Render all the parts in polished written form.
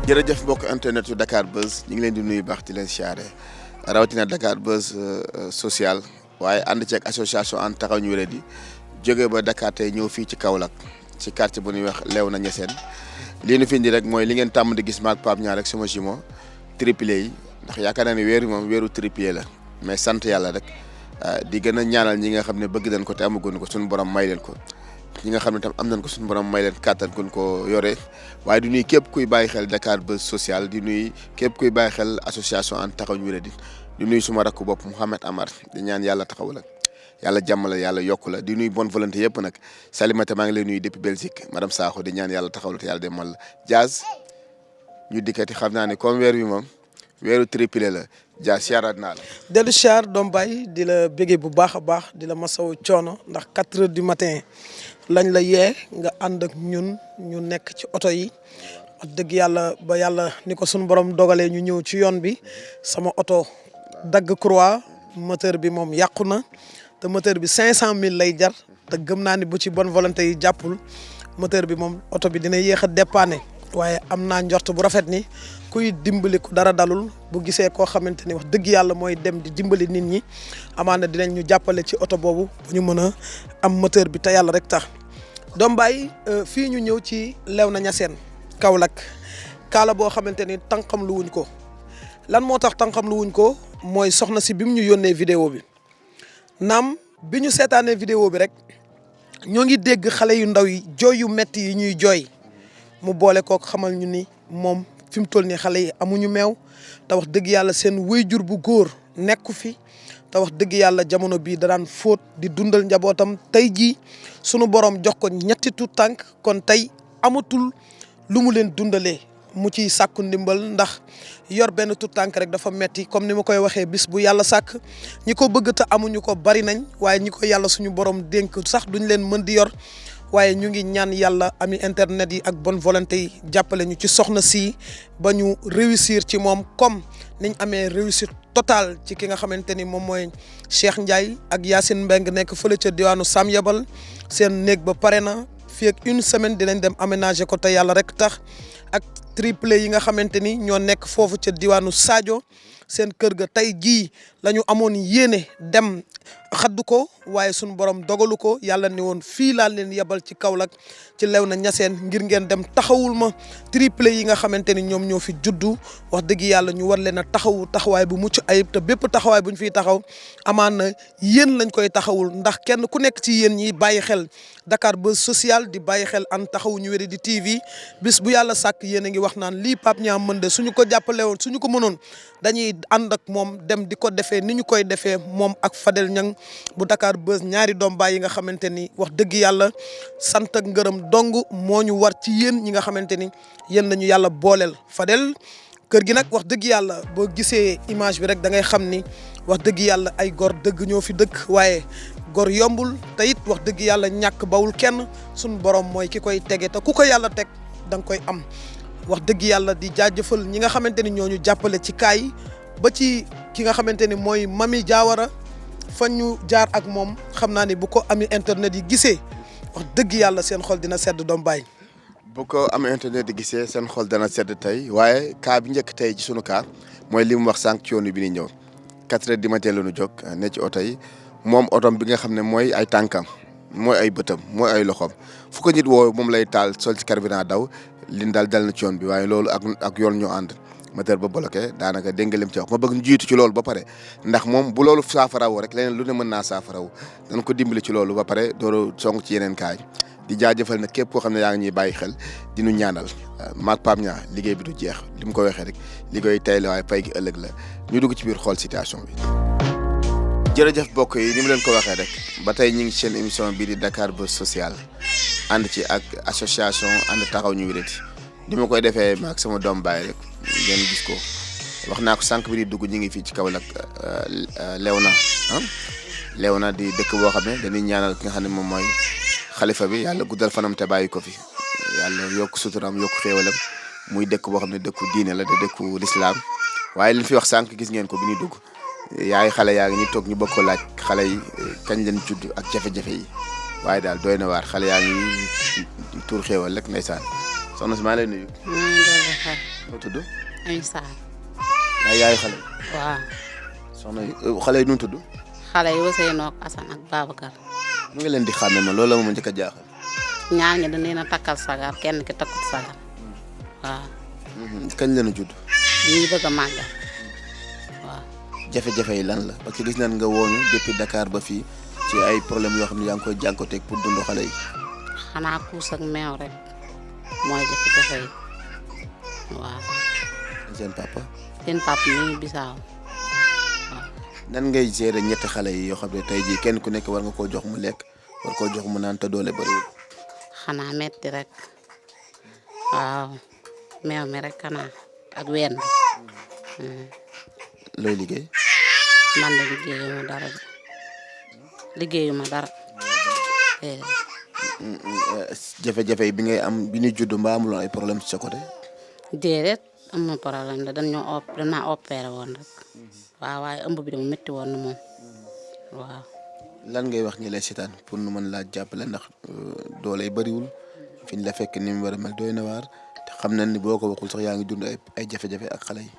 jërëjëf mbokk internet yu Dakar Buzz ñu ngi leen di nuyu baax di leen siyaare rawatina Dakar Buzz social waaye ànd ceeg association ànd taxaw ñu wéradi jóge ba Dakar tey ñëw fii ci Kaolack ci quartier bu ñuy wax Léona Niassène lii nu fi indi rek mooy li ngeen tàmm di gis maag Pape Niang rek sama jumeau triplé yi ndax yaakaar naa ne weer yi moom weeru triplé la mais sant yàlla rek di gën a ñaanal ñi nga xam ne bëgg nañ ko te amaguñ ko suñu borom may leen ko ñi nga xam ne tam am nañ ko suñu borom may leen kàttan gun ko yore waaye di nuy képp kuy bàyyi xel Dakar Buzz social di nuy képp kuy bàyyi xel association ànd taxaw ñu wéradi di nuy suma rakk bopp Mouhamed Amar di ñaan yàlla taxaw la yàlla jàmm la yàlla yokku la di nuy bonne volonté yëpp nag Salimata maa ngi lay nuyu depuis Belgique madame Sakho di ñaan yàlla taxaw la te yàlla demal la Diaz ñu dikkati xam naa ne comme weer bi moom weeru triplé la Diaz siyaaraat naa la. dellu siyaar doom baay di la béggee bu baax a baax di la masawu coono ndax 4 heures du matin lañ la yee nga ànd ak ñun ñu nekk ci oto yi wax dëgg yàlla ba yàlla ni ko suñu borom dogalee ñu ñëw ci yoon bi sama oto dagg croix moteur bi moom yàqu na te moteur bi 500000 lay jar te gëm naa ni bu ci bonne volonté yi jàppul moteur bi moom oto bi dina yéex a dépanner waaye am naa njort bu rafet ni kuy dimbali ku dara dalul bu gisee koo xamante ni wax dëgg yàlla mooy dem di dimbali nit ñi amaana dinañ ñu jàppale ci oto boobu bu ñu mën a am moteur bi te yàlla rek tax. doom baay fii ñu ñëw ci Léona Niassène Kaolack kaala boo xamante ni tànqam lu wuñ ko lan moo tax tànqam lu wuñ ko mooy soxna si bi mu ñu yónnee vidéo bi naam bi ñu seetaanee vidéo bi rek ñoo ngi dégg xale yu ndaw yi jooy yu metti yi ñuy jooy mu boole kook xamal ñu ni moom fi mu toll nii xale yi amuñu meew te wax dëgg yàlla seen wéyjur bu góor nekku fi te wax dëgg yàlla jamono bii da daan fóot di dundal njabootam tey jii sunu borom jox ko ñetti tuut tànk kon tey amatul lu mu leen dundalee mu ciy sàkku ndimbal ndax yor benn tuut tànk rek dafa metti comme ni ma koy waxee bis bu yàlla sàkk ñi ko bëgg te amuñu ko bari nañ waaye ñi ko yàlla suñu borom dénk sax duñ leen mën di yor waaye ñu ngi ñaan yàlla ami internet yi ak bonne volonté yi jàppale ñu ci soxna si ba ñu réussir ci moom comme niñ amee réussite totale ci ki nga xamante ni moom mooy Cheikh Ndiaye ak Yacine Mbeng nekk fële ca diwaanu Sam Yabal seen néeg ba pare na fii ak une semaine dinañ dem aménager ko te yàlla rek tax ak triplé yi nga xamante ni ñoo nekk foofu ca diwaanu Sadio seen kër ga tey jii la ñu amoon yéene dem xaddu ko waaye suñu borom dogalu ko yàlla ni woon fii laa leen yebal ci Kaolack ci Léona Niassène ngir ngeen dem taxawul ma triplé yi nga xamante ni ñoom ñoo fi juddu wax dëgg yàlla ñu war leen a taxawu taxawaay bu mucc ayib te bépp taxawaay bu ñu fiy taxaw amaan na yéen lañ koy taxawul ndax kenn ku nekk ci yéen ñi bàyyi xel Dakar Buzz social di bàyyi xel an taxawu ñu wéradi TV bis bu yàlla sàkk yéen a ngi wax naan lii Pape Niang mën de suñu ko jàppale woon suñu ko mënoon dañuy ànd ak moom dem di ko defee ni ñu koy defee moom ak Fadel Niang bu Dakar Buzz ñaari doom baay yi nga xamante ni wax dëgg yàlla sant ak ngërëm dong moo ñu war ci yéen ñi nga xamante ni yéen lañu yàlla booleel Fadel kër gi nag wax dëgg yàlla boo gisee image bi rek da ngay xam ni wax dëgg yàlla ay gor dëgg ñoo fi dëkk waaye gor yombul te it wax dëgg yàlla ñàkk bawul kenn suñu borom mooy ki koy tege te ku ko yàlla teg da nga koy am wax dëgg yàlla di jaajëfal ñi nga xamante ni ñoo ñu jàppale ci kaay ba ci ki nga xamante ni mooy Mami Diawara fan ñu jaar ak moom xam naa ni bu ko ami internet yi gisee wax dëgg yàlla seen xol dina sedd doom baay. bu ko am internet di gisee seen xol dana sedd tey waaye cas bi njëkk tey ci sunu cas mooy li mu wax sànq ci yoon bi ni ñëw 4 heures du matin la ñu jóg ne ci oto yi moom otom bi nga xam ne mooy ay tànkam mooy ay bëtam mooy ay loxoom fu ko nit woo moom lay taal sol ci carburant daw lin dal na ci yoon bi waaye loolu ak yoon ñoo ànd moteur ba bloqué daanaka dégg nga lim ci wax ma bëgg ñu jiitu ci loolu ba pare ndax moom bu loolu saafarawu rek leneen lu ne mën naa saafarawu dañ ko dimbali ci loolu ba pare door song ci yeneen kaay di jaajëfal nag képp koo xam ne yaa ngi ñuy bàyyi xel di nu ñaanal maag Pape Niang liggéey bi du jeex li mu ko waxee rek liggéey tey la waaye fay gi ëllëg la ñu dugg ci biir xool situation bi. jërëjëf mbokk yi ni mu leen ko waxee rek ba tey ñu ngi seen émission bii di Dakar Buzz Social ànd ci ak association ànd taxaw ñu wérati ni ma koy defee maag sama doom baay rek ngeen gis ko wax naa ko sànq bi di dugg ñu ngi fii ci Kaolack Léona di dëkk boo xam ne dañuy ñaanal ki nga xam ne moom mooy xalifa bi yàlla guddal fanam te bàyyi ko fi yàlla yokk suturam yokk xéewalam muy dëkk boo xam ne dëkku diine la de dëkku lislaam waaye li ñu fi wax sànq gis ngeen ko bi ñuy dugg yaay xale yaa ngi ñuy toog ñu bëgg ko laaj xale yi kañ leen judd ak jafe-jafe yi waaye daal doy na waar xale yaa ngi tuur xéewal rek ndeysaan soxna si maa lay nuyu. noo tudd. Aïssa. yaay xale. waaw. soxna xale yi nu tudd. xale yi Ousseynou ak Assane ak Babacar. mu ngi leen di xàmme ma loolu la ma njëkk a jaaxal. ñaar ñi dañ leen a takkal sagar kenn ki takkut sagar waaw. kañ leen a judd. ñu ngi bëgg a màggal waaw. jafe-jafe yi lan la parce que gis nañ nga wooñu depuis Dakar ba fii ci ay problème yoo xam ne yaa ngi koy jànkuwanteeg pour dund xale yi. xanaa kuus ak meew rek mooy jafe-jafe yi waaw. seen papa. seen papa mi ngi bisaaw. nan ngay gérer ñetti xale yi yoo xam ne tey jii kenn ku nekk war nga koo jox mu lekk war koo jox mu naan te doole bariwul. xanaa metti rek waaw meew mi rek xanaa ak ween bi. looy liggéey. man de liggéeyuma dara. jafe-jafe yi bi ngay am bi ñuy judd mbaa amuloo ay problème ci sa côté. déedéet amul problème la dañ maa opéré woon rek. waaw waaye ëmb bi dama métti woon na moom waaw. lan ngay wax ñi lay seetaan pour nu mën laa jàppale ndax doole yi bëriwul fi ñu la fekk ni mu war a mel doy na waar te xam nañ ni boo ko waxul sax yaa ngi dund ay jafe-jafe ak xale yi.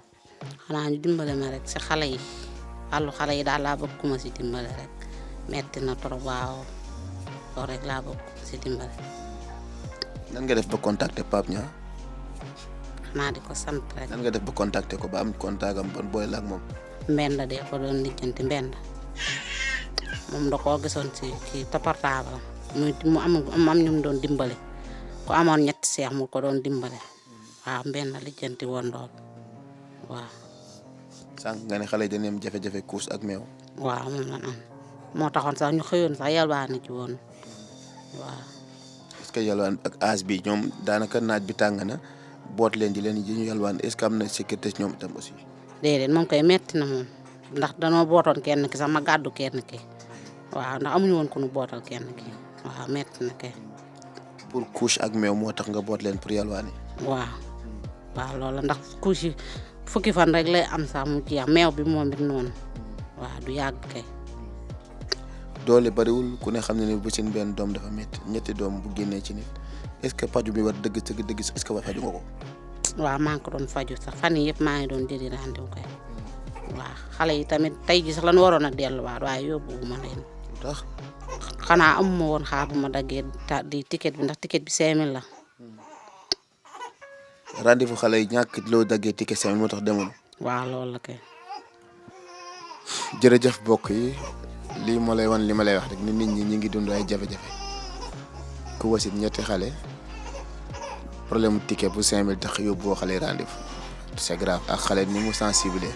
xanaa ñu dimbale ma rek si xale yi wàllu xale yi daal laa bëgg ku ma si dimbale rek metti na trop waaw loolu rek laa bëgg si dimbale. nan nga def ba contacter Pape Niang. xanaa di ko sant rek. nan nga def ba contacter ko ba am contact am bon booy la ak moom. Mbenda de ko doon lijjanti Mbenda moom da koo gisoon ci portable mu am ñu mu doon dimbale ku amoon ñetti seex mu ko doon dimbale waaw Mbenda lijjanti woon lool waaw. sànq nga ne xale yi dañuy am jafe-jafe kuus ak meew. waaw moom la am moo taxoon sax ñu xëyoon sax yalwaani ci woon waaw. est-ce que yalwaan ak âge bi ñoom daanaka naaj bi tàng na boot leen di leen ji ñu yalwaan est-ce que am na sécurité ci ñoom itam aussi. déedéet moom koy metti na moom ndax danoo bootoon kenn ki sax ma gàddu kenn ki waaw ndax amuñu woon ku nu bootal kenn ki waaw metti na kay. pour couche ak meew moo tax nga boot leen pour yalwaani. waaw loolu ndax couche yi fukki fan rek lay am sax mu jeex meew bi moom it noonu waaw du yàgg kay. doole bariwul ku ne xam ne bu seen benn doom dafa métti ñetti doom bu génnee ci nit est-ce que paju bi war dëgg est-ce que war faju nga ko. waaw maa ngi ko doon faju sax fan yii yëpp maa ngi doon jëli rendez-vous kay waaw xale yi tamit tey ji sax lan waroon a delluwaat waaye yóbbu ma leen. tax xanaa amuma woon xaar bu ma daggee di ticket bi ndax ticket bi 5000 la. rendez-vous xale yi ñàkk loo daggee ticket 5000 moo tax demoon. waaw loolu la kay. jërëjëf mbokk yi lii moo lay wan li ma lay wax rek ni nit ñi ñu ngi dund ay jafe-jafe ku wasit ñetti xale. problème mu ticket bu 5000 tax yóbbu xale yi rendez-vous c'est grave ak xale ni mu sensible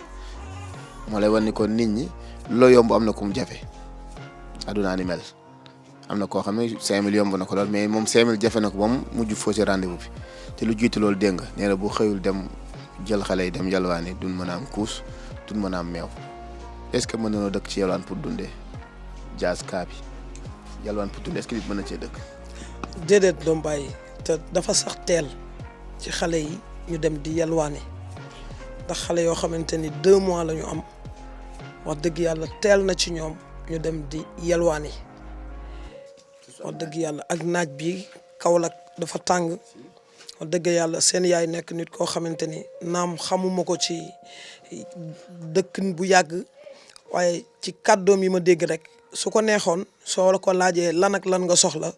moo lay wan ni ko nit ñi loo yomb am na ku mu jafe aduna ni mel am na koo xam ne 5000 yomb na ko lool mais moom 5000 jafe na ko ba mu mujj faussé rendez-vous bi te lu jiitu loolu dégg nga nee na bu xëyul dem jël xale yi dem yalwaani duñ mën a am kuus duñ mën a am meew est-ce que mën nañoo dëkk ci yalwaan pour dundee jaas kaa bi yalwaan pour dundee est-ce que nit mën na cee dëkk. déedéet doom bàyyi te dafa sax teel ci xale yi ñu dem di yalwaani ndax xale yoo xamante ni 2 mois la ñu am wax dëgg yàlla teel na ci ñoom ñu dem di yalwaani. wax dëgg yàlla ak naaj bi Kaolack dafa tàng wax dëgg yàlla seen yaay nekk nit koo xamante ni naam xamuma ko ci dëkk bu yàgg waaye ci kàddoom yi ma dégg rek su ko neexoon soo la ko laajee lan ak lan nga soxla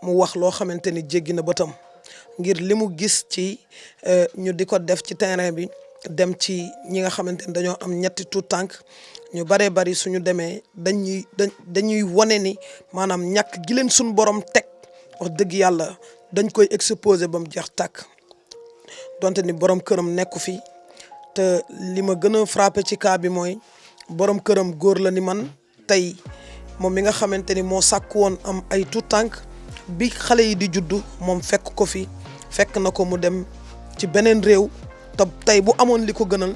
mu wax loo xamante ni jéggi na bëtam ngir li mu gis ci ñu di ko def ci terrain bi dem ci ñi nga xamante ni dañoo am ñetti tuut tànk ñu baree bari suñu demee dañuy wane ni maanaam ñàkk gi leen suñu borom teg wax dëgg yàlla dañ koy exposé ba mu jeex tàkk donte ni borom këram nekku fi te li ma gën a frappé ci cas bi mooy borom këram góor la ni man tey moom mi nga xamante ni moo sàkk woon am ay tuut tànk bi xale yi di juddu moom fekk ko fi fekk na ko mu dem ci beneen réew te tey bu amoon li ko gënal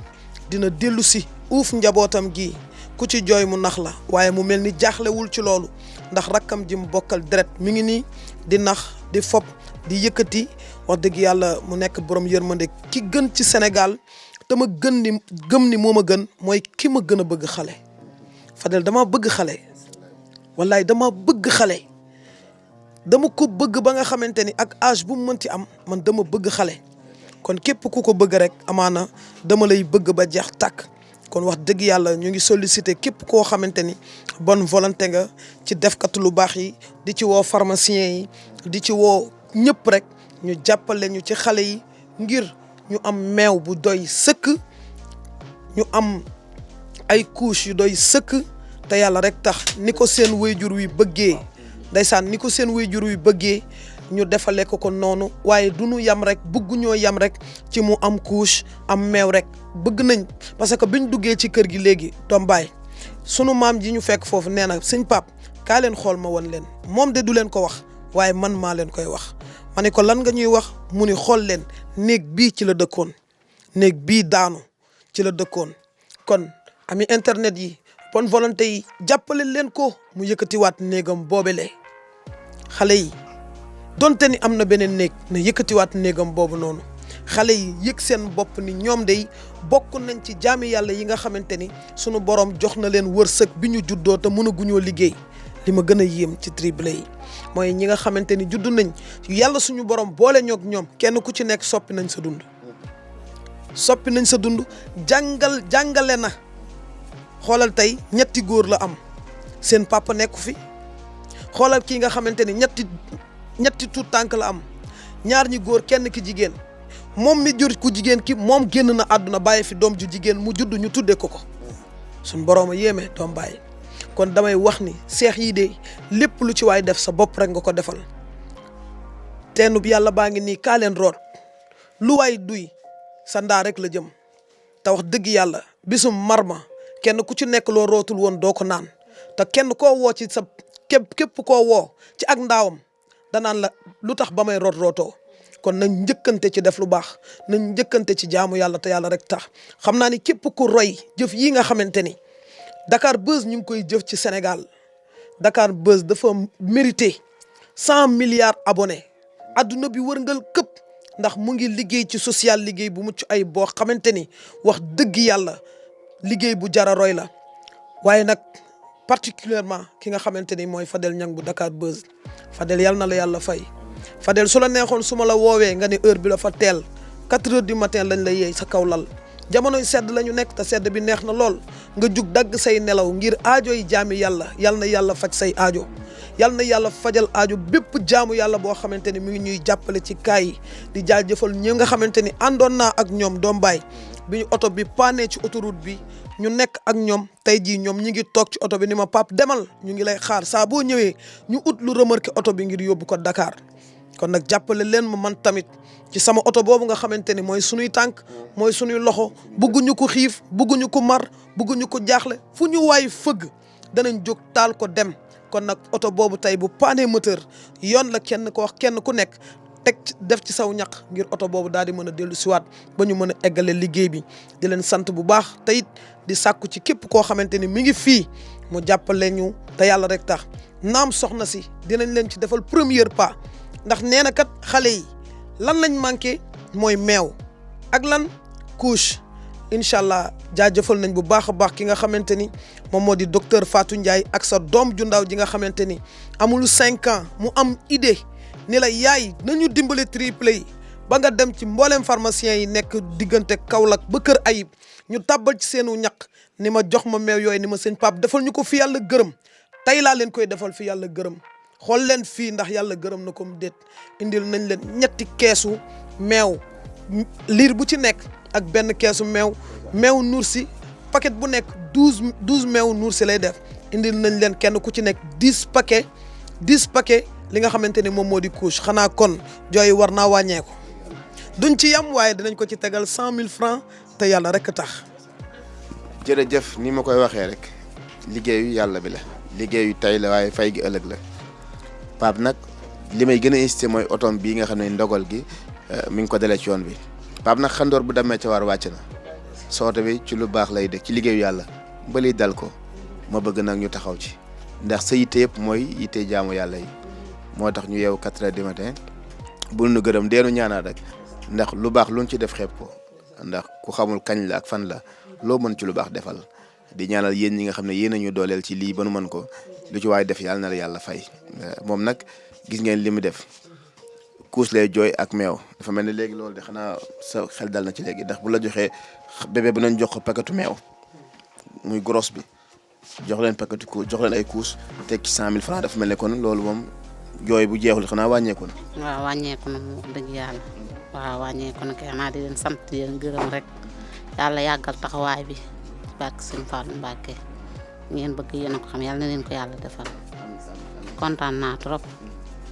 dina dellu si uuf njabootam gi ku ci jooy mu nax la waaye mu mel ni jaaxlewul ci loolu ndax rakkam ji mu bokkal deret mi ngi nii di nax di fob di yëkkati wax dëgg yàlla mu nekk borom yërmande ki gën ci Sénégal te ma gëm ni moo ma gën mooy ki ma gën a bëgg xale Fadel dama bëgg xale wallaay dama bëgg xale dama ko bëgg ba nga xamante ni ak âge bu mu mënti am man dama bëgg xale kon képp ku ko bëgg rek amaana dama lay bëgg ba jeex tàkk kon wax dëgg yàlla ñu ngi sollicité képp koo xamante ni bonne volonté nga ci defkat lu baax yi di ci woo pharmacien yi di ci woo ñëpp rek ñu jàppale ñu ci xale yi ngir ñu am meew bu doy sëkk ñu am ay couche yu doy sëkk te yàlla rek tax ni ko seen wayjur wi bëggee ndeysaan ni ko seen wayjur wi bëggee ñu defale ko noonu waaye du ñu yam rek bëgguñoo yam rek ci mu am couche am meew rek bëgg nañ parce que biñ duggee ci kër gi léegi doom baay sunu maam ji ñu fekk foofu nee na sëñ Pape kaa leen xool ma won leen moom de du leen ko wax waaye man maa leen koy wax ma ne ko lan nga ñuy wax mu ni xool leen néeg bii ci la dëkkoon néeg bii daanu ci la dëkkoon kon ami internet yi bonne volonté yi jàppale leen ko mu yëkkatiwaat néegam boobele xale yi donte ni am na beneen néeg na yëkkatiwaat néegam boobu noonu xale yi yëg seen bopp ni ñoom day bokk nañ ci jaami yàlla yi nga xamante ni sunu borom jox na leen wërsëg bi ñu juddoo te mënaguñoo liggéey li ma gën a yéem ci tribunal yi mooy ñi nga xamante ni juddu nañ yàlla suñu borom boole ñoog ñoom kenn ku ci nekk soppi nañ sa dund jàngale na xoolal tey ñetti góor la am seen papa nekku fi xoolal kii nga xamante ni ñetti tuut tànk la am ñaar ñi góor kenn ki jigéen moom mi jur ku jigéen ki moom génn na àdduna bàyyi fi doom ju jigéen mu judd ñu tuddee ko suñ borom a yéeme doom bàyyi kon damay wax ni seex yi de lépp lu ci waay def sa bopp rek nga ko defal teenub yàlla baa ngi nii kaa leen root lu waay duy sa ndaa rek la jëm te wax dëgg yàlla bisum marma kenn ku ci nekk loo rootul woon doo ko naan te kenn koo woo ci sa képp koo woo ci ak ndaawam danaan la lu tax ba may rootoo kon nañ njëkkante ci def lu baax nañ njëkkante ci jaamu yàlla te yàlla rek tax xam naa ni képp ku roy jëf yi nga xamante ni Dakar Buzz ñu ngi koy jëf ci Sénégal Dakar Buzz dafa mérité 100 milliards abonnés adduna bi wërngal këpp ndax mu ngi liggéey ci social liggéey bu mucc ay boo xamante ni wax dëgg yàlla liggéey bu jara roy la waaye nag particulièrement ki nga xamante ni mooy Fadel Niang bu Dakar Buzz Fadel yàlla na la yàlla fay Fadel su la neexoon su ma la woowee nga ne heure bi la fa teel 4 heures du matin lañ la yeey sa kaw lal jamonoy sedd la ñu nekk te sedd bi neex na lool nga jug dagg say nelaw ngir aajo yi jaami yàlla yal na yàlla faj say aajo yal na yàlla fajal aajo bépp jaamu yàlla boo xamante ni mi ngi ñuy jàppale ci kaay yi di jaajëfal ñi nga xamante ni àndoon naa ak ñoom doom baay bi ñu oto bi paanee ci autoroute bi ñu nekk ak ñoom tey jii ñoom ñi ngi toog ci oto bi ni ma pap demal ñu ngi lay xaar saa boo ñëwee ñu ut lu remorqué oto bi ngir yóbbu ko Dakar kon nag jàppale leen ma man tamit ci sama oto boobu nga xamante ni mooy sunuy tànk mooy sunuy loxo bugguñu ko xiif bugguñu ko mar bugguñu ko jaaxle fu ñu waay fëgg danañ jóg taal ko dem kon nag oto boobu tey bu paanee moteur yoon la kenn ko wax kenn ku nekk teg def ci saw ñaq ngir oto boobu daal di mën a dellu siwaat ba ñu mën a eggale liggéey bi di leen sant bu baax te it di sàkku ci képp koo xamante ni mi ngi fii mu jàppale ñu te yàlla rek tax naam soxna si dinañ leen ci defal premier pas ndax nee na kat xale yi lan lañ manqué mooy meew ak lan couche incha allah jaajëfal nañ bu baax a baax ki nga xamante ni moom moo di docteur Fatou Ndiaye ak sa doom ju ndaw ji nga xamante ni amul 5 ans mu am idée ni la yaay nañu dimbale triplé yi ba nga dem ci mboolem pharmacien yi nekk diggante Kaolack ba Kër Ayib ñu tàbbal ci seenu ñaq ni ma jox ma meew yooyu ni ma sëñ Pape defal ñu ko fi yàlla gërëm tey laa leen koy defal fi yàlla gërëm xool leen fii ndax yàlla gërëm na ko mu déet indil nañ leen ñetti keesu meew liir bu ci nekk ak benn keesu meew Noursi paquet bu nekk 12 meew Noursi lay def indil nañ leen kenn ku ci nekk 10 paquet li nga xamante ni moom moo di couche xanaa kon jooy war naa wàññeeku duñ ci yam waaye dinañ ko ci tegal 100 000 francs te yàlla rek tax. jërëjëf ni ma koy waxee rek liggéeyu yàlla bi la liggéeyu tey la waaye fay gi ëllëg la Pape nag li may gën a insisté mooy otom bii nga xam ne ndogal gi mi ngi ko dalee ci yoon bi Pape nag xandoor bu demee ca war wàcc na soote bi ci lu baax lay dëkk ci liggéeyu yàlla mbali dal ko ma bëgg nag ñu taxaw ci ndax sa yitte yëpp mooy yitte jaamu yàlla yi moo tax ñu yeewu 4 heures du matin bul nu gërëm deenu ñaanal rek ndax lu baax luñ ci def xeeb ko ndax ku xamul kañ la ak fan la loo mën ci lu baax defal di ñaanal yéen ñi nga xam ne yéen a ñu dooleel ci lii ba nu mën ko lu ci waay def yàlla na la yàlla fay moom nag gis ngeen li mu def kuus lay jooy ak meew dafa mel ni léegi loolu de xanaa sa xel dal na ci léegi ndax bu la joxee bébé bi nañ jox ko paquetu meew muy grosse bi jox leen paquetu kuus jox leen ay kuus teg ci 100 000 francs dafa mel ne kon loolu moom jooy bu jeexul xanaa wàññeeku na. waaw wàññeeku na mu dëgg yàlla waaw wàññeeku na kay xanaa di leen sant di leen gërëm rek yàlla yàggal taxawaay bi bàkk sëñ Fallou Mbacké ngeen bëgg yéen a ko xam yàlla na leen ko yàlla defal kontaan naa trop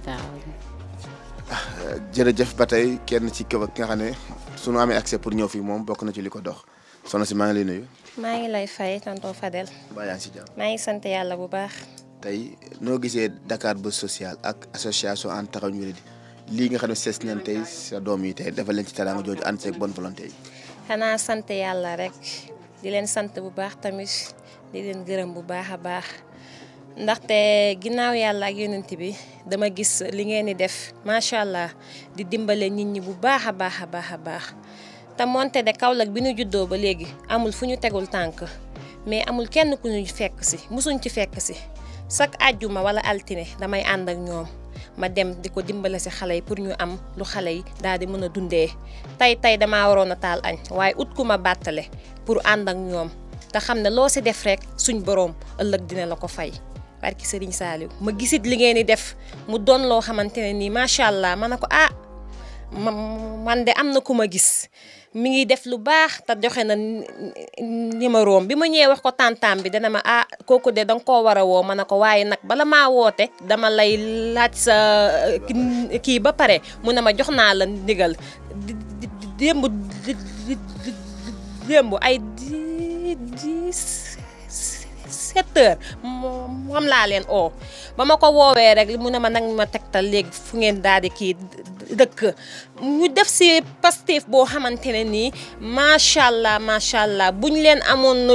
waaw. jërëjëf ba tey kenn ci kaw ki nga xam ne sunu amee accès pour ñëw fii moom bokk na ci li ko dox soxna si maa ngi lay nuyu. maa ngi lay fay tonton Fadel. mbaa yaa ngi si jàmm. maa ngi sant yàlla bu baax. tey noo gisee Dakar Buzz Social ak association ànd taxaw ñu wéradi lii nga xam ne sees nañ tey sa doom yi tey dafa leen ci teraanga jooju ànd seeg bonne volonté yi. xanaa sant yàlla rek di leen sant bu baax tamit di leen gërëm bu baax a baax ndaxte ginnaaw yàlla ak yonent bi dama gis li ngeen di def macha allah di dimbale nit ñi bu baax a baax a baax a baax te moonte de Kaolack bi ñu juddoo ba léegi amul fu ñu tegul tànk mais amul kenn ku ñu fekk si musuñ ci fekk si chaque àjjuma wala altine damay ànd ak ñoom ma dem di ko dimbale si xale yi pour ñu am lu xale yi daal di mën a dundee tey damaa waroon a taal añ waaye ut ku ma bàttale pour ànd ak ñoom te xam ne loo si def rek suñ boroom ëllëg dina la ko fay barki Serigne Saliou ma gisit li ngeen di def mu doon loo xamante ne nii macha allah ma ne ko man de am na ku ma gis mi ngi def lu baax te joxe na numéro bi ma ñëwee wax ko tantam bi dana ma kooku de danga koo war a woo ma ne ko waaye nag bala maa woote dama lay laaj sa kii ba pare mu ne ma jox naa la ndigal démb ay 7 heures moom laa leen oo ba ma ko woowee rek mu ne ma nag ma tegtal léegi fu ngeen daal di kii dëkk ñu def si Pastef boo xamante ne nii macha allah buñ leen amoon na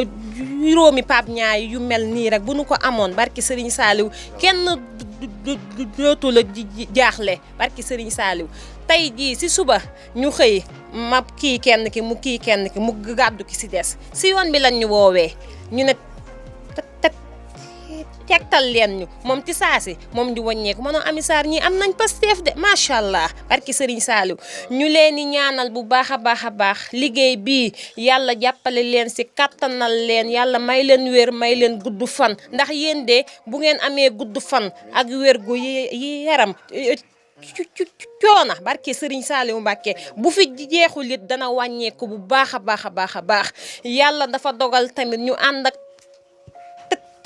juróomi Pape Niang yu mel nii rek bu nu ko amoon barki Serigne Saliou kenn dootu la jaaxle barki Serigne Saliou tey jii si suba ñu xëy ma kii kenn ki mu gàddu ki si des si yoon bi lañ ñu woowee ñu ne tegtal leen ñu moom ci saasi moom di wàññeeku mënoo Ami Sarr ñii am nañ Pastef de macha allah barki Serigne Saliou ñu leen di ñaanal bu baax a baax liggéey bii yàlla jàppale leen si kattanal leen yàlla may leen wér may leen gudd fan ndax yéen de bu ngeen amee gudd fan ak wér gu yaram coona barke Serigne Saliou Mbacké bu fi jeexul it dana wàññeeku bu baax a baax yàlla dafa dogal tamit ñu ànd ak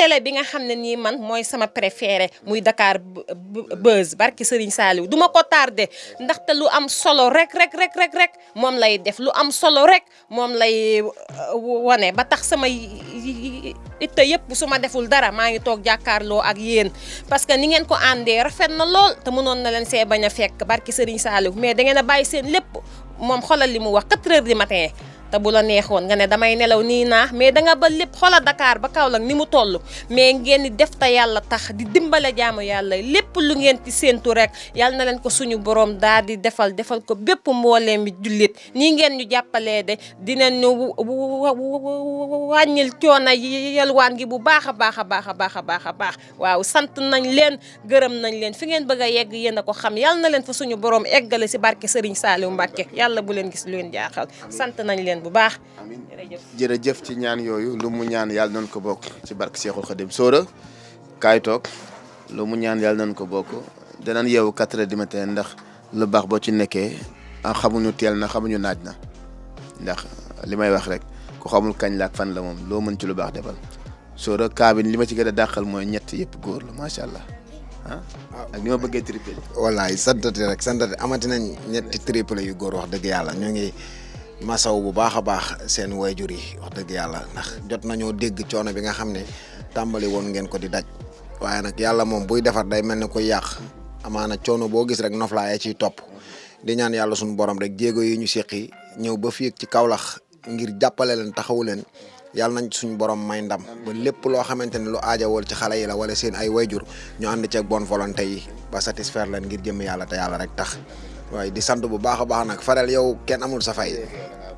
télé bi nga xam ne nii man mooy sama préféré muy Dakar Buzz barki Serigne Saliou duma ko tardé ndaxte lu am solo rek moom lay def lu am solo rek moom lay wane ba tax sama itte yëpp su ma deful dara maa ngi toog jàkkaarloo ak yéen parce que ni ngeen ko àndee rafet na lool te mënoon na leen see bañ a fekk barki Serigne Saliou mais da ngeen a bàyyi seen lépp moom xoolal li mu wax 4 heures du matin te bu la neexoon nga ne damay nelaw nii naa mais danga ba lépp xoola Dakar ba Kaolack ni mu toll mais ngeen di def te yàlla tax di dimbale jaamu yàlla lépp lu ngeen ci séentu rek yàlla na leen ko suñu borom daal di defal ko bépp mbooleem bi jullit nii ngeen ñu jàppalee de dinañ ñu wàññil coono yalwaan gi bu baax a baax a baax a baax a baax a baax waaw sant nañ leen gërëm nañ leen fi ngeen bëgg a yegg yéen a ko xam yàlla na leen fa suñu borom eggale si barke Serigne Saliou Mbacké yàlla bu leen gis lu leen jaaxal sant nañ leen bu baax. jërëjëf ci ñaan yooyu lu mu ñaan yàlla nañ ko bokk ci barke Cheikhul Khadim Sora kaay toog lu mu ñaan yàlla nañ ko bokk danañ yeewu 4 heures du matin ndax lu baax boo ci nekkee xamuñu teel na xamuñu naaj na ndax li may wax rek ku xamul kañ la ak fan la moom loo mën ci lu baax defal Sora kaa bi li ma ci gën a dàqal mooy ñett yëpp góor la macha allah ak ni ma bëggee triplé. wallaay santati rek santati amati nañ ñetti triplé yu góor wax dëgg yàlla ñoo ngi masaw bu baax a baax seen wayjur yi wax dëgg yàlla ndax jot nañoo dégg coono bi nga xam ne tàmbali woon ngeen ko di daj waaye nag yàlla moom buy defar day mel ne koy yàq amaana coono boo gis rek noflaay ciy topp di ñaan yàlla suñu borom rek jéego yi ñu seqi ñëw ba fii ci Kaolack ngir jàppale leen taxawu leen yàlla nañ suñu borom may ndam ba lépp loo xamante ne lu aajawol ci xale yi la wala seen ay wayjur ñu ànd ceeg bonne volonté yi ba satisfaire leen ngir jëm yàlla te yàlla rek tax waaye di sant bu baax a baax nag Fadel yow kenn amul sa fay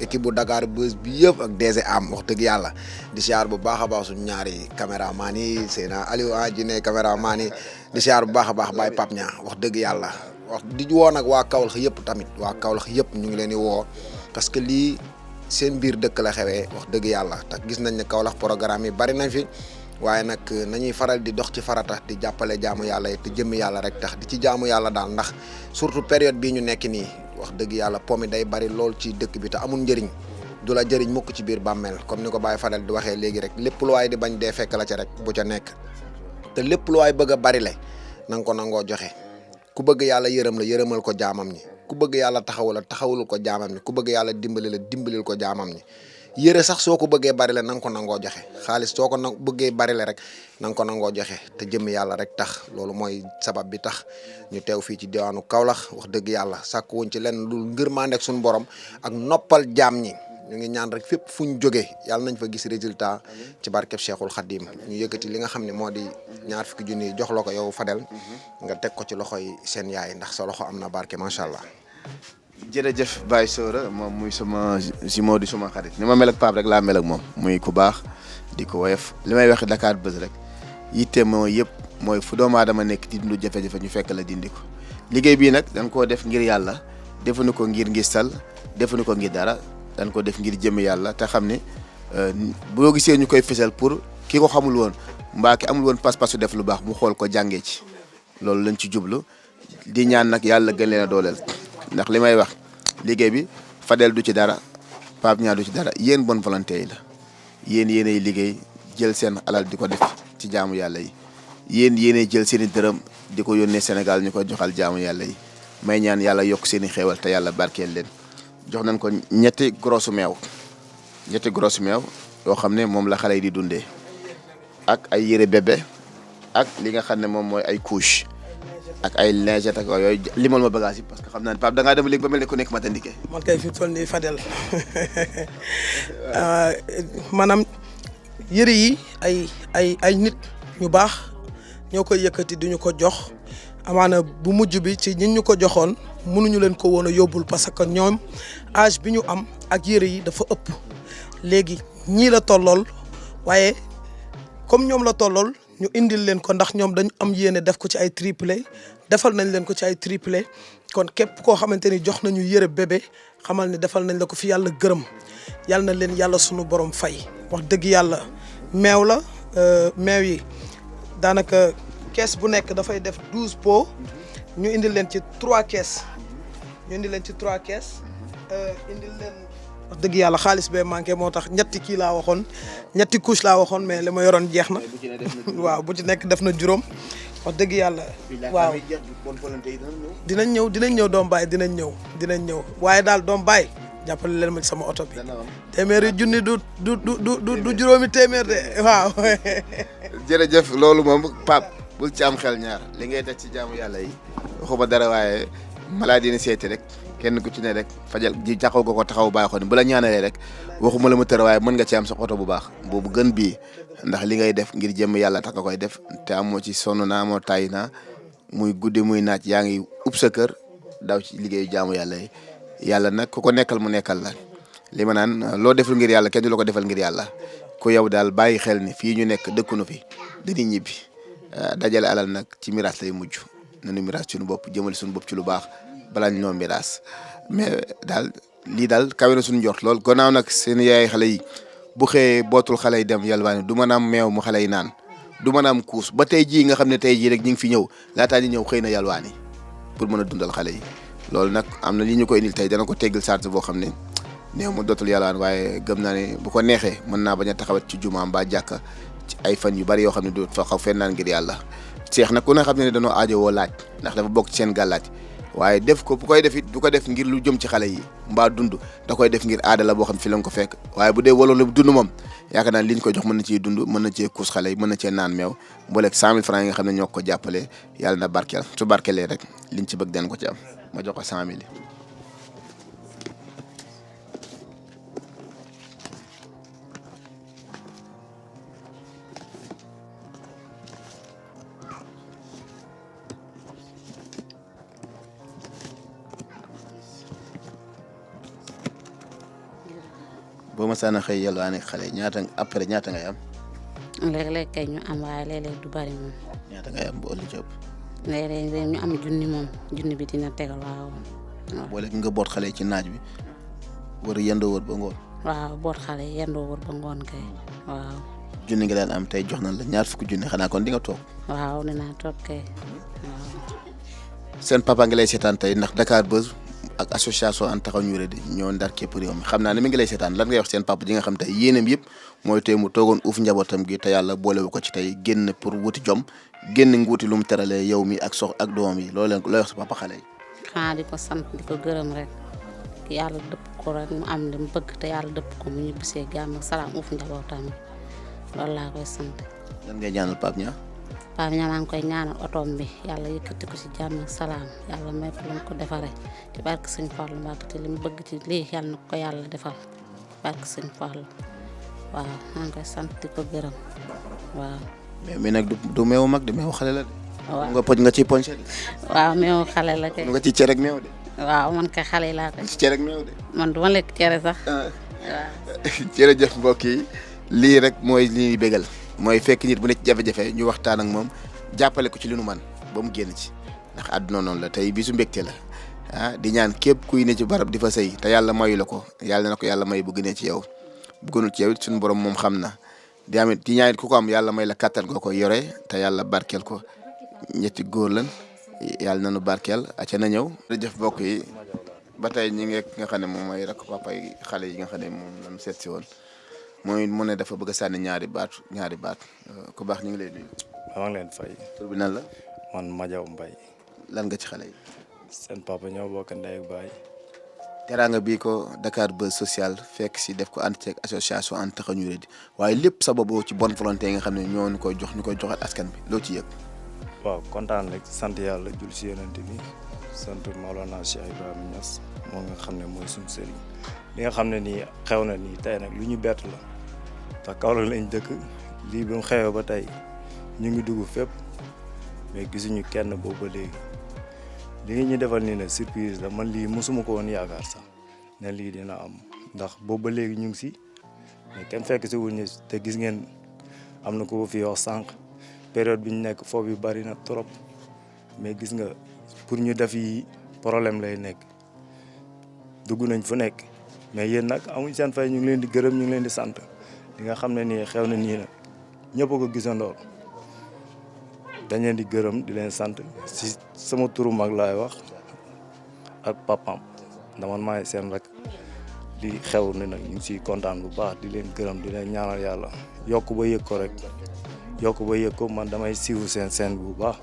équipe bu Dakar Buzz bi yëpp ak DG am wax dëgg yàlla di siyaar bu baax a baax suñu ñaari caméraman yi Seyna Aliou Jine caméraman yi di siyaar bu baax a baax Baye Pape Niang wax dëgg yàlla wax di woo nag waa Kaolack yëpp tamit waa Kaolack yëpp ñu ngi leen di woo parce que lii seen biir dëkk la xewee wax dëgg yàlla te gis nañ ne Kaolack programme yi bari nañ fi waaye nag nañuy faral di dox ci farata di jàppale jaamu yàlla yi te jëmmi yàlla rek tax di ci jaamu yàlla daal ndax surtout période bii ñu nekk nii wax dëgg yàlla pomi day bari lool ci dëkk bi te amul njëriñ du la jëriñ mukk ci biir bàmmeel comme ni ko Baye Fadel di waxee léegi rek lépp lu waay di bañ dee fekk la ca rek bu ca nekk te lépp lu waay bëgg a bari le na nga ko nangoo joxe ku bëgg yàlla yërëm la yërëmal ko jaamam ñi ku bëgg yàlla taxawul la taxawulul ko jaamam ñi ku bëgg yàlla dimbali la dimbalil ko jaamam ñi yére sax soo ko bëggee bari la na nga ko nangoo joxe xaalis soo ko bëggee bari la rek na nga ko nangoo joxe te jëmm yàlla rek tax loolu mooy sabab bi tax ñu teew fii ci diwaanu Kaolack wax dëgg yàlla sàkku wuñ ci lenn lu ngërmande ak suñu borom ak noppal jaam ñi ñu ngi ñaan rek fépp fu ñu jógee yàlla nañ fa gis résultat ci barkeb Cheikhul Khadim ñu yëkkati li nga xam ne moo di 20 junni jox la ko yow Fadel nga teg ko ci loxoy seen yaay ndax sa loxo am na barke macha allah. jërëjëf Baye Sora moom muy sama jumeau di suma xarit ni ma mel ak Pape rek laa mel ak moom muy ku baax di ko woyof li may wax Dakar Buzz rek yitte mooy yëpp mooy fu doomu aadama nekk di dund jafe-jafe ñu fekk la dindi ko liggéey bii nag dañ koo def ngir yàlla defuñu ko ngir ngistal defuñu ko ngir dara dañ ko def ngir jëmm yàlla te xam ne boo gisee ñu koy fësal pour ki ko xamul woon mbaa ki amul woon pas-pasu def lu baax mu xool ko jàngee ci loolu lañ ci jublu di ñaan nag yàlla gën leen a dooleel ndax li may wax liggéey bi Fadel du ci dara Pape Niang du ci dara yéen bonne volonté yi la yéen yéenay liggéey jël seen alal di ko def ci jaamu yàlla yi yéen yéenay jël seen i dërëm di ko yónnee Sénégal ñu koy joxal jaamu yàlla yi may ñaan yàlla yokk seen i xéewal te yàlla barkeel leen jox nañ ko ñetti grosse meew yoo xam ne moom la xale yi di dundee ak ay yére bébé ak li nga xam ne moom mooy ay couche ak ay lingette ak yooyu limal ma bagage yi parce que xam naa ne Pape da ngaa dem léegi ba mel ne ku nekk Matandike. man kay fi toll nii Fadel maanaam yëre yi ay nit ñu baax ñoo koy yëkkati di ñu ko jox amaana bu mujj bi ci ñin ñu ko joxoon mënuñu leen ko woon a yóbbul parce que ñoom âge bi ñu am ak yëre yi dafa ëpp léegi ñii la tollool waaye comme ñoom la tollool ñu indil leen ko ndax ñoom dañu am yéene def ko ci ay triplé defal nañ leen ko ci ay triplé kon képp koo xamante ni jox nañu yëre bébé xamal ni defal nañ la ko fi yàlla gërëm yàlla na leen yàlla sunu borom fay wax dëgg yàlla meew la meew yi daanaka kees bu nekk dafay def 12 pots ñu indil leen ci 3 kees indil leen wax dëgg yàlla xaalis bee manqué moo tax ñetti kii laa waxoon ñetti couche laa waxoon mais li ma yoroon jeex na waaw bu ci nekk def na juróom wax dëgg yàlla waaw dinañ ñëw doom baay dinañ ñëw waaye daal doom baay jàppale leen ma ci sama oto bi téeméeri junni du juróomi téeméer de waaw jërëjëf loolu moom Pape bul ci am xel ñaar li ngay def ci jaamu yàlla yi waxuma dara waaye maladie ni seeti rek kenn ku ci ne rek fajal ji taxaw nga ko taxaw bàyyi xoon bu la ñaanalee rek waxuma la mu tër waaye mën nga ci am sa oto bu baax boobu gën bii ndax li ngay def ngir jëm yàlla tax nga koy def te amoo ci sonn naa amoo tàyyi naa muy guddi muy naaj yaa ngi ub sa kër daw ci liggéeyu jaamu yàlla yi yàlla nag ku ko nekkal mu nekkal la li ma naan loo deful ngir yàlla kenn du la ko defal ngir yàlla ku yow daal bàyyi xel ni fii ñu nekk dëkkunu fi dañuy ñibbi dajale alal nag ci miraas lay mujj nañu miraas suñu bopp jëmale suñu bopp ci lu baax balaa ñu noo miraas mais daal lii daal kawe na suñu njort lool gannaaw nag seen yaay xale yi bu xëyee bootul xale yi dem yalwaani du mën a am meew mu xale yi naan du mën a am kuus ba tey jii nga xam ne tey jii rek ñu ngi fi ñëw laataa ñu ñëw xëy na yalwaani pour mën a dundal xale yi loolu nag am na li ñu koy indil tey dana ko teggil charge boo xam ne néew ma dootul yalwaan waaye gëm naa ne bu ko neexee mën naa bañ a taxawat ci jumaam ba jàkka ci ay fan yu bari yoo xam ne du fa xaw fenn naan ngir yàlla seex nag ku ne xam ne dañoo aajo woo laaj ndax dafa bokk ci seen gàllaaj waaye def ko bu koy def it du ko def ngir lu jëm ci xale yi mbaa dund da koy def ngir aada la boo xam fi la nga ko fekk waaye bu dee wala lu dund moom yaakaar naa li ñu ko jox mën na ciy dund mën na cee kuus xale yi mën na cee naan meew mbooleeg 100 000 francs yi nga xam ne ñoo ko jàppale yàlla na barkeel su barkelee rek liñ ci bëgg den ko ci am ma jox ko 100 000 yi boo ma sànni xëy yalwaani xale ñaata après ñaata ngay am. léeg-léeg kay ñu am waaye léeg-léeg du bari moom. ñaata ngay am boole ci ëpp. léeg-léeg ñu am junni moom junni bi dina tegal waaw. boole nga boot xale ci naaj bi war a yendoo wër ba ngoon. waaw boot xale yendoo wër ba ngoon kay waaw. junni nga daan am tey jox nañ la ñaar fukki junni xanaa kon di nga toog. waaw dinaa toog kay waaw. seen papa ngi lay seetaan tey ndax Dakar Buzz ak association Ànd Taxawu Ñu Wéradi ñoo ndar képp réew mi xam naa ne mi ngi lay seetaan lan ngay wax seen papa ji nga xam tey yéenam yëpp mooy tey mu toogoon uuf njabootam gi te yàlla boolewu ko ci tey génn pour wuti jom génn nguuti lu mu teralee yow mi ak ak doom yi loolu leen looy wax sa papa xale yi. xanaa di ko sant di ko gërëm rek yàlla dëpp ko rek mu am li mu bëgg te yàlla dëpp ko mu ñu bisee jàmm ak salaam uuf njabootam loolu laa koy sant. lan ngay ñaanal Pape Niang. Pape Niang maa ngi koy ñaanal otoom bi yàlla yëkkati ko ci jàmm ak salaam yàlla may ko lu mu ko defaree ci barke sëñ Fallu Mbàkke te li mu bëgg ci lii yàlla na ko yàlla defal barke sëñ Fallu waaw maa ngi koy sant di ko gërëm waaw. mais nag du meewu mag de meewu xale la de. waaw nga poj nga ciy poñse de. waaw meewu xale la kay. nga ciy cere ak meew de. waaw man kay xale yi laa koy. ci cere ak meew de. man du ma lekk cere sax. waaw. jërëjëf mbokk yi lii rek mooy li ñuy bégal mooy fekk nit bu ne ci jafe-jafe ñu waxtaan ak moom jàppale ko ci li nu man ba mu génn ci ndax àdduna noonu la tey bisu mbégte la di ñaan képp kuy ne ci barab di fa sëy te yàlla mayu la ko yàlla na ko yàlla may bu gënee ci yow bu gënul ci yow it suñu borom moom xam na di amit di ñaan it ku ko am yàlla may la kattan goo ko yore te yàlla barkeel ko ñetti góor lan yàlla na nu barkeel aca na ñëw. jërëjëf mbokk yi ba tey ñi ngi nga xam ne moom mooy rakk papa yi xale yi nga xam ne moom lañ seet si woon mooy mu ne dafa bëgg a sànni ñaari baat ku baax ñu ngi lay nuyu. maa ngi leen fay. tur bi nan la. man Madiaw Mbaye. lan nga ci xale yi. seen papa ñoo bokk ndey ak baay. teraanga bii ko Dakar Buzz social fekk si def ko ànd ceeg association Ànd Taxawu Ñu Wéradi waaye lépp sababu ci bonne volonté yi nga xam ne ñoo ñu koy joxaat askan bi loo ci yëg. waaw kontaan rek sant yàlla jul si yonent bi sant Maolana Cheikh Ibrahima Niass moo nga xam ne mooy suñu sëriñ li nga xam ne nii xew na nii tey nag lu ñu bett la ndax Kaolack lañ dëkk lii bi mu xewee ba tey ñu ngi dugg fépp mais gisuñu kenn boobu ba léegi li ñu defal nii ne surprise la man lii mosuma ko woon yaakaar sax ne lii dina am ndax boobu ba léegi ñu ngi si mais kenn fekk si wuñu te gis ngeen am na ko fi wax sànq période bi ñu nekk foofu yu bari na trop mais gis nga pour ñu def yi problème lay nekk dugg nañ fu nekk mais yéen nag amuñ seen fay ñu ngi leen di gërëm ñu ngi leen di sant li nga xam ne nii xew na nii nag ñëpp a ko gisandoor dañ leen di gërëm di leen sant si sama turu mag laay wax ak papam ndax man maay seen rek li xew ni nag ñu ngi siy kontaan bu baax di leen gërëm di leen ñaanal yàlla yokk ba yëg ko rek yokk ba yëg ko man damay siiwu seen bu baax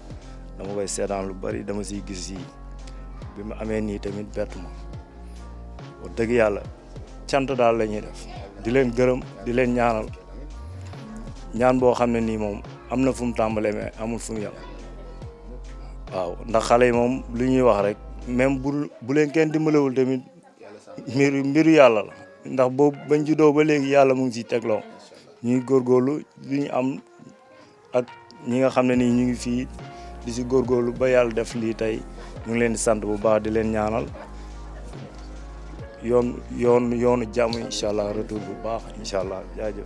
dama koy seetaan lu bari dama siy gis yi bi mu amee nii tamit bett ma wax dëgg yàlla cant daal la ñuy def di leen gërëm di leen ñaanal ñaan boo xam ne nii moom am na fu mu tàmbalee mais amul fu mu yem waaw ndax xale yi moom lu ñuy wax rek même bu leen kenn dimbalewul tamit mbiru yàlla la ndax boobu bañ juddoo ba léegi yàlla mu ngi ciy tegloo ñuy góorgóorlu li ñu am ak ñi nga xam ne nii ñu ngi fii di si góorgóorlu ba yàlla def lii tey ñu ngi leen di sant bu baax di leen ñaanal yoonu jàmm incha allah retour bu baax incha allah jaajëf.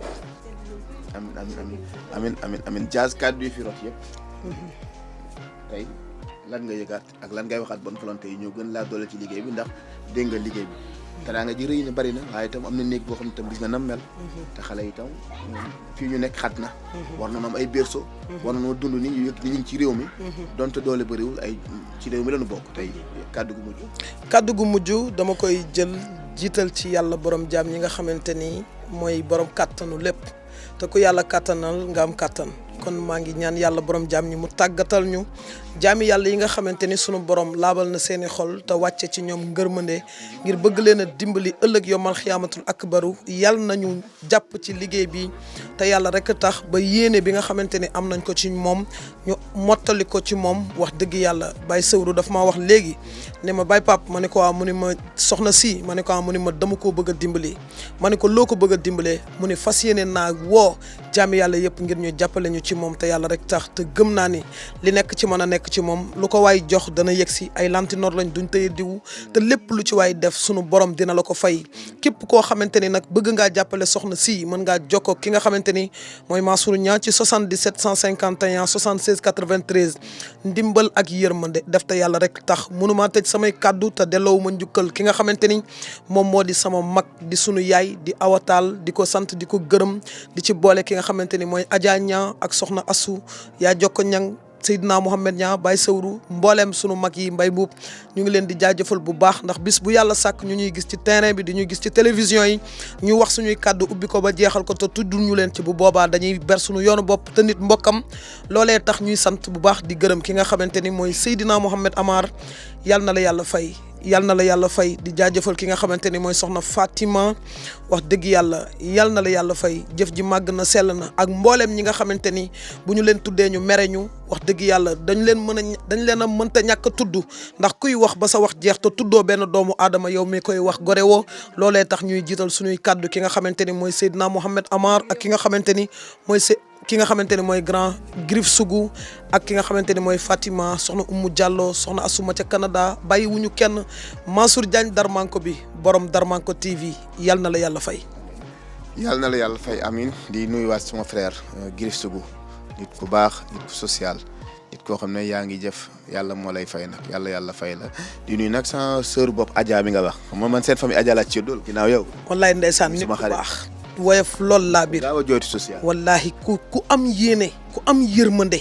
amiin Diaz kàddu yi fi rot yëpp tey lan nga yëgaat ak lan ngay waxaat bonne volonté yi ñoo gën laa doole ci liggéey bi ndax dégg nga liggéey bi teraanga ji rëy na bari na waaye itam am na néeg boo xam ne itam gis nga nam mel te xale yi itam fii ñu nekk xat na war na am ay berceau war na noo dund ni ñu yëg ni ñu ngi ci réew mi donte doole bëriwul ay ci réew mi lañu bokk tey kàddu gu mujj dama koy jël jiital ci yàlla borom jaam ñi nga xamante ni mooy borom kàttanu lépp te ku yàlla kàttanal nga am kàttan kon maa ngi ñaan yàlla borom jaam ñi mu tàggatal ñu jaami yàlla yi nga xamante ni sunu borom laabal na seeni xol te wàcce ci ñoom ngërmande ngir bëgg leen a dimbali ëllëg yomal xiyaamatul akbaru yàlla nañu jàpp ci liggéey bi te yàlla rek tax ba yéene bi nga xamante ni am nañ ko ci moom ñu mottali ko ci moom wax dëgg yàlla Baye Sewru daf maa wax léegi ne ma Baye Pape ma ne ko mu ni ma soxna si ma ne ko mu ni ma dama koo bëgg a dimbali ma ne ko loo ko bëgg a dimbalee mu ni fas yéene naa woo jaami yàlla yëpp ngir ñu jàppale ñu ci moom te yàlla rek tax te gëm naa ni li nekk ci mën a nekk ci moom lu ko waay jox dana yegg si ay lantinoor lañ duñ tëye diwu te lépp lu ci waay def sunu borom dina la ko fay képp koo xamante ni nag bëgg ngaa jàppale soxna si mën ngaa jokkoo ki nga xamante ni mooy Mansour Niang ci 77 151 76 93 ndimbal ak yërmande def te yàlla rek tax mënumaa tëj samay kàddu te delloowu ma njukkal ki nga xamante ni moom moo di sama mag di sunu yaay di awataal di ko sant di ko gërëm di ci boole ki nga xamante ni mooy Adja Niang ak soxna Assou yaa jokko ñang Seydina Mohamed Niang Baye Sewru mbooleem sunu mag yi mbay buub ñu ngi leen di jaajëfal bu baax ndax bis bu yàlla sàkk ñu ñuy gis ci terrain bi di ñuy gis ci télévision yi ñu wax suñuy kàddu ubbi ko ba jeexal ko te tuddul ñu leen ci bu boobaa dañuy ber suñu yoonu bopp te nit mbokkam loolee tax ñuy sant bu baax di gërëm ki nga xamante ni mooy Seydina Mohamed Amar yàlla na la yàlla fay yàlla na la yàlla fay di jaajëfal ki nga xamante ni mooy soxna Fatima wax dëgg yàlla yàlla na la yàlla fay jëf ji màgg na sell na ak mbooleem ñi nga xamante ni bu ñu leen tuddee ñu mere ñu wax dëgg yàlla dañ leen a mënta ñàkk a tudd ndax kuy wax ba sa wax jeex te tuddoo benn doomu aadama yow mi koy wax gore woo loolee tax ñuy jiital suñuy kàddu ki nga xamante ni mooy Seydina Mohamed Amar ak ki nga xamante ni mooy grand Grif Sougou ak ki nga xamante ni mooy Fatima soxna Oumou Diallo soxna Asuma ca Canada bàyyi wuñu kenn Mansour Diagne Darmanko bi borom Darmanko TV yal na la yàlla fay. yal na la yàlla fay amin di nuyuwaat sama frère Grif Sougou nit ku baax nit ku social nit koo xam ne yaa ngi jëf yàlla moo lay fay nag yàlla fay la di nuyu nag sama sœur bopp Adja mi nga wax xam nga man seen famille Adja laa ci dool ginnaaw yow. wallaay ndeysaan nit ku baax. woyof lool laa biir gaaw a jooti social. wallahi ku am yéene ku am yërmande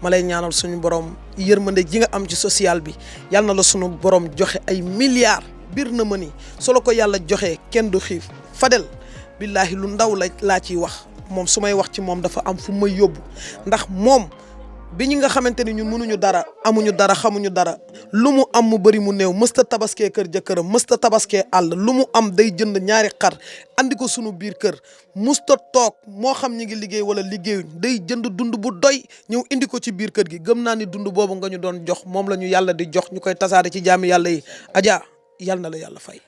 ma lay ñaanal suñu borom yërmande ji nga am ci social bi yal na la suñu borom joxe ay milliards biir na ma ni solo ko yàlla joxe kenn du xiif Fadel billahi lu ndaw laa ciy wax moom su may wax ci moom dafa am fu may yóbbu ndax moom bi ñi nga xamante ni ñun mënuñu dara amuñu dara xamuñu dara lu mu am mu bëri mu néew mësta tabaskee kër jëkkëram mësta tabaskee àll lu mu am day jënd ñaari xar andi ko sunu biir kër musta toog moo xam ñi ngi liggéey wala liggéeyuñ day jënd dund bu doy ñëw indi ko ci biir kër gi gëm naa ni dund boobu nga ñu doon jox moom la ñu yàlla di jox ñu koy tasaare ci jaami yàlla yi Adja yal na la yàlla fay.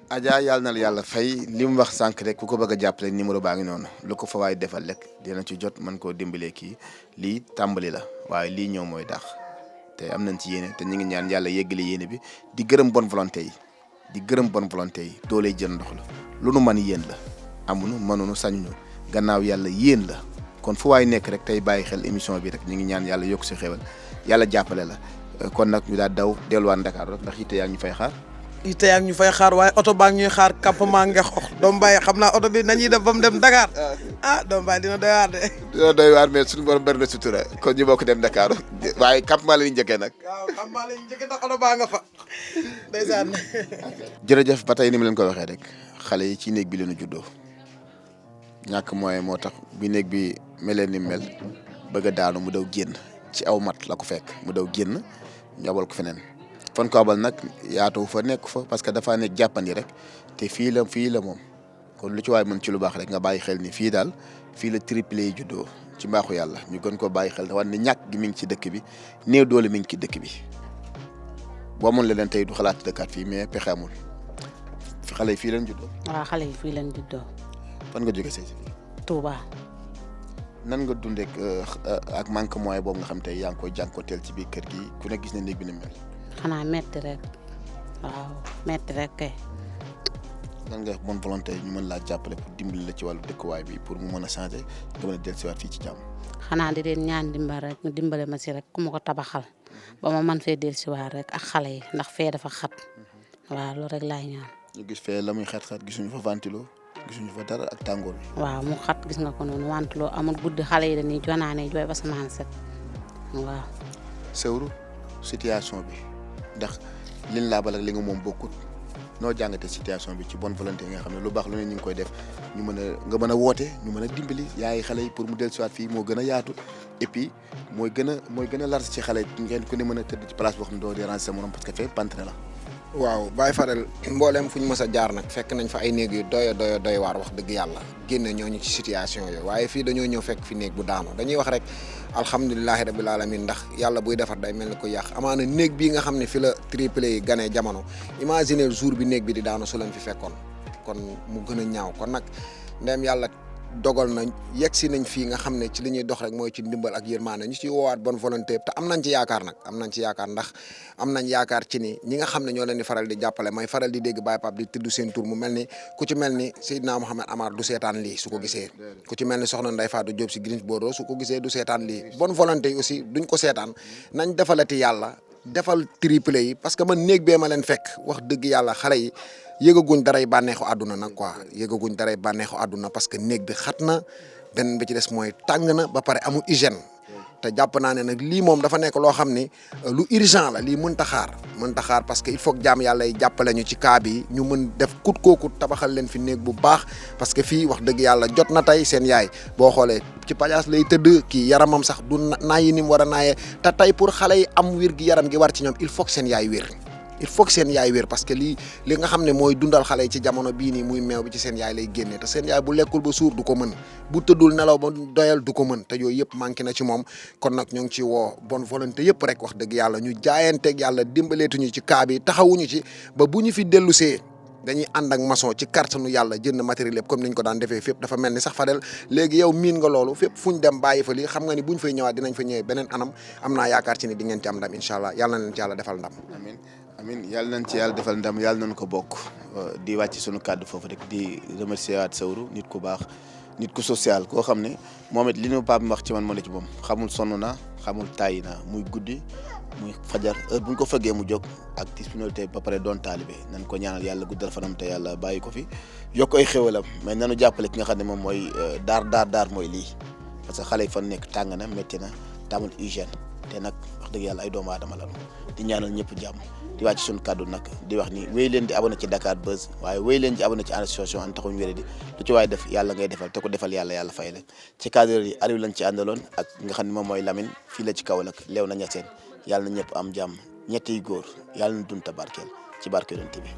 Adja yàlla na la yàlla fay li mu wax sànq rek ku ko bëgg a jàppale numéro baa ngi noonu lu ko fa waay defal rek dina ci jot mën koo dimbalee kii lii tàmbali la waaye lii ñëw mooy daax te am nañ ci yéene te ñu ngi ñaan yàlla yeggali yéene bi di gërëm bonne volonté yi doole jën ndox la lu nu mën yéen la amuñu mënuñu sañuñu gannaaw yàlla yéen la kon fu waay nekk rek tey bàyyi xel émission bi rek ñu ngi ñaan yàlla yokk si xéwal yàlla jàppale la kon nag ñu daal daw delluwaat Dakar rek ndax yitte yaa ngi ñu fay xaar. yitte yaa ngi ñu fay xaar waaye oto baa ngi ñuy xaar campement Ngexox doom bàyyi xam naa oto bi nañuy def ba mu dem Dakar doom bàyyi dina doy waar de. dina doy waar mais suñu borom bari na sutura kon ñu bokk dem Dakar waaye campement la ñu njëkkee nag. waaw campement la ñu njëkkee ndax oto baa nga fa ndeysaan. jërëjëf ba tey ni ma leen ko waxee rek xale yi ci néeg bi leen juddoo ñàkk moyen moo tax bi néeg bi meleen ni mel bëgg a daanu mu daw génn ci aw mat la ko fekk mu daw génn ñabal ko feneen. fon ko abal nag yaatu fa nekk fa parce que dafa nekk jàppandi rek te fii la moom kon lu ci waay mën ci lu baax rek nga bàyyi xel ni fii daal fii la triplé yi juddoo ci mbaaxu yàlla ñu gën ko bàyyi xel te wan ne ñàkk gi mi ngi ci dëkk bi néew doole mi ngi ci dëkk bi boo amoon leneen tey du xalaat dëkkaat fii mais pexe amul xale yi fii leen juddoo. waaw xale yi fii leen juddoo. fan nga jóge si Touba. nan nga dundee ak manque moyen boobu nga xam tey yaa ngi koy jànkoteel ci biir kër gi ku ne gis na néeg bi ni mel. xanaa metti rek waaw metti rek kay. nan nga bonne volonté ñu mën laa jàppale pour dimbali la ci wàllu dëkkuwaay bi pour mu mën a changer nga mën a dellusiwaat fii ci jàmm. xanaa di leen ñaan dimbal rek ñu dimbale ma si rek ku ma ko tabaxal ba ma man fee dellusiwaat rek ak xale yi ndax fee dafa xat waaw loolu rek laay ñaan. ñu gis fee la muy xat-xat gisuñu fa ventilo gisuñu fa dara ak tàngoor bi. waaw mu xat gis nga ko noonu ventilo amul guddi xale yi dañuy jonaane jooy ba samaan set waaw. Sewru situation bi ndax liñ laabal ak li nga moom bokkut noo jàngatee situation bi ci bonne volonté yi nga xam ne lu baax lu ne ñu ngi koy def ñu mën a nga mën a woote ñu mën a dimbali yaay xale yi pour mu dellusiwaat fii moo gën a yaatu et puis mooy gën a large ci xale yi ngeen ku ne mën a tëdd ci place boo xam ne doo déranger sa morom parce que fee pantre la. waaw Baye Fadel mbooleem fu ñu mës a jaar nag fekk nañ fa ay néeg yu doy waar wax dëgg yàlla génne ñooñu ci situation yooyu waaye fii dañoo ñëw fekk fi néeg bu daanu dañuy wax rek alhamdulilahi rabil alamin ndax yàlla buy defar day mel ni ko yàq amaana néeg bii nga xam ne fi la triplé yi ganee jamono imaginer jour bi néeg bi di daanu su leen fi fekkoon kon mu gën a ñaaw kon nag ndem yàlla dogal nañ yegg si nañ fii nga xam ne ci li ñuy dox rek mooy ci ndimbal ak yërmaane ñu ci woowaat bonne volonté te am nañ ci yaakaar nag am nañ ci yaakaar ndax am nañ yaakaar ci ni ñi nga xam ne ñoo leen di faral di jàppale may faral di dégg Baye Pape di tudd seen tur mu mel ni ku ci mel ni Seydina Mohamed Amar du seetaan lii su ko gisee ku ci mel ni Soxna Ndeye Fatou Diop si Greensboro su ko gisee du seetaan lii bonne volonté yi aussi duñ ko seetaan nañ defalati yàlla defal triplé yi parce que man néeg bee ma leen fekk wax dëgg yàlla xale yi yëgaguñ daray bànneexu àdduna nag quoi yëgaguñ daray bànneexu àdduna parce que néeg bi xat na benn bi ci des mooy tàng na ba pare amul hygiène te jàpp naa ne nag lii moom dafa nekk loo xam ni lu urgent la lii mënta xaar parce que il faut que jaam yàlla yi jàppale ñu ci cas bi ñu mën def kut kooku tabaxal leen fi néeg bu baax parce que fii wax dëgg yàlla jot na tey seen yaay boo xoolee ci pajaas lay tëdd kii yaramam sax du naayi ni mu war a naayee te tey pour xale yi am wér gi yaram gi war ci ñoom il faut que seen yaay wér il faut que seen yaay wér parce que li nga xam ne mooy dundal xale yi ci jamono bii nii muy meew bi ci seen yaay lay génnee te seen yaay bu lekkul ba suur du ko mën bu tëddul nelaw ba doyal du ko mën te yooyu yëpp manqué na ci moom kon nag ñoo ngi ci woo bonne volonté yëpp rek wax dëgg yàlla ñu jaayanteeg yàlla dimbaleetuñu ci cas bi taxawuñu ci ba bu ñu fi dellusee dañuy ànd ak maçon ci kàttanu yàlla jënd matériel yëpp comme niñ ko daan defee fépp dafa mel ni sax Fadel léegi yow miin nga loolu fépp fu ñu dem bàyyi fa lii xam nga ni buñ fay ñëwaat dinañ fa ñëwee beneen anam am naa yaakaar ci ni di ngeen ci am ndam incha allah yàlla na leen ci yàlla defal ndam. Amin yàlla nañ ci yàlla defal ndam yàlla nañ ko bokk di wàcc sunu kàddu foofu rek di remercier waat Sewru nit ku baax nit ku social koo xam ne moom it li ñu Pape wax ci man moo ne ci moom xamul sonn na xamul tàyyi na muy guddi muy fajar heure bu ñu ko fëggee mu jóg ak disponibilité ba pare doon taalibe nañ ko ñaanal yàlla guddal fanam te yàlla bàyyi ko fi yokk ay xéwalam mais nanu jàppale ki nga xam ne moom mooy daar mooy lii parce que xale yi fan nekk tàng na métti na tamul hygiène te nag wax dëgg yàlla ay doomu aadama la di ñaanal ñëpp jàmm di wàcc suñu kàddu nag di wax ni wéy leen di abonné ci Dakar Buzz waaye wéy leen di abonné ci association Ànd Taxawu Wéradi lu ci waaye def yàlla ngay defal te ko defal yàlla fay leen ci cadre yi Aliou lañ ci àndaloon ak nga xam ne moom mooy Lamine fii la ci Kaolack leew na ñaseen yàlla na ñëpp am jàmm ñetti góor yàlla na dund te barkeel ci barkeelante bi